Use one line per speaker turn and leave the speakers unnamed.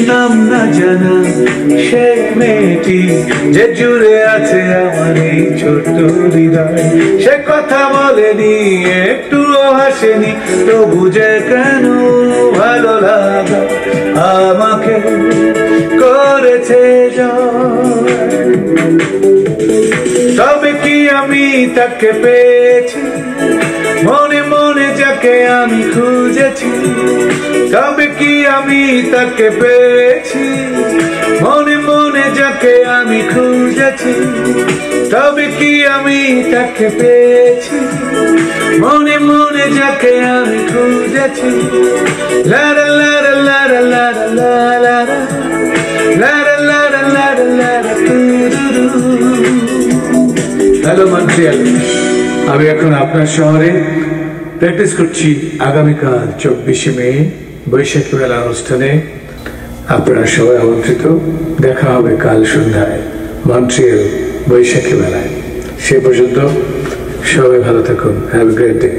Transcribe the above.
নাম না জানা সেই মেয়েটি যে জুড়ে আছে আমার এই ছোট্ট হৃদয়, সে কথা বলেনি একটুও হাসেনি, তবু যে কেন ভালো লাগা আমাকে করেছে জয়। তবে কি আমি তাকে পেয়েছি মনে মনে যাকে আমি খুঁজেছি, তবে কি আমি তাকে পেয়েছি মনে মনে যাকে আমি খুঁজেছি, তবে কি আমি তাকে পেয়েছি মনে মনে যাকে আমি খুঁজেছি। লারা লারা লারা লারা লারা লারা লারা লারা লারা। হ্যালো মন্ট্রিয়াল, আমি এখন আপনার শহরে প্র্যাকটিস করছি আগামীকাল 24শে মে বৈশাখী মেলা অনুষ্ঠানে। আপনারা সবাই আমন্ত্রিত, দেখা হবে কাল সন্ধ্যায় মন্ট্রিয়াল বৈশাখী মেলায়। সে পর্যন্ত সবাই ভালো থাকুন। Have a great day.